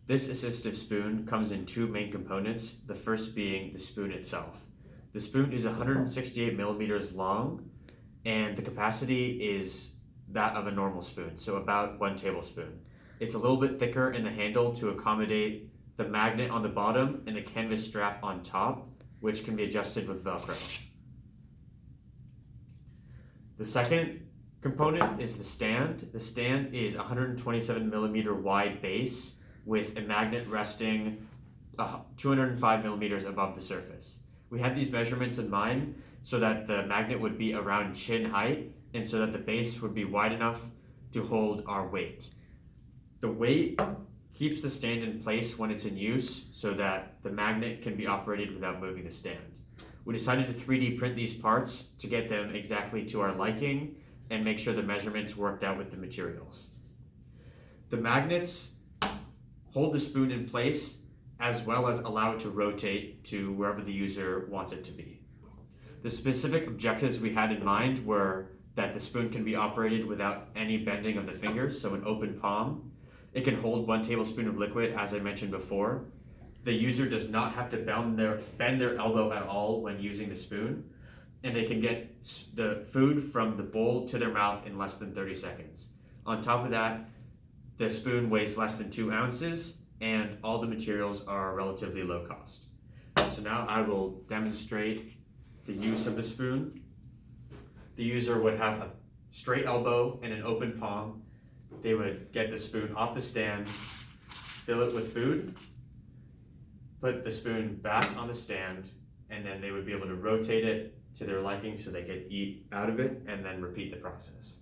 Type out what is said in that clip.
This assistive spoon comes in two main components, the first being the spoon itself. The spoon is 168 millimeters long, and the capacity is that of a normal spoon, so about 1 tablespoon. It's a little bit thicker in the handle to accommodate the magnet on the bottom and the canvas strap on top, which can be adjusted with Velcro. The second component is the stand. The stand is 127 millimeter wide base with a magnet resting 205 millimeters above the surface. We had these measurements in mind so that the magnet would be around chin height and so that the base would be wide enough to hold our weight. The weight keeps the stand in place when it's in use so that the magnet can be operated without moving the stand. We decided to 3D print these parts to get them exactly to our liking and make sure the measurements worked out with the materials. The magnets hold the spoon in place as well as allow it to rotate to wherever the user wants it to be. The specific objectives we had in mind were that the spoon can be operated without any bending of the fingers, so an open palm. It can hold 1 tablespoon of liquid, as I mentioned before. The user does not have to bend their elbow at all when using the spoon, and they can get the food from the bowl to their mouth in less than 30 seconds. On top of that, the spoon weighs less than 2 ounces, and all the materials are relatively low cost. So now I will demonstrate the use of the spoon. The user would have a straight elbow and an open palm. They would get the spoon off the stand, fill it with food, put the spoon back on the stand, and then they would be able to rotate it to their liking so they could eat out of it and then repeat the process.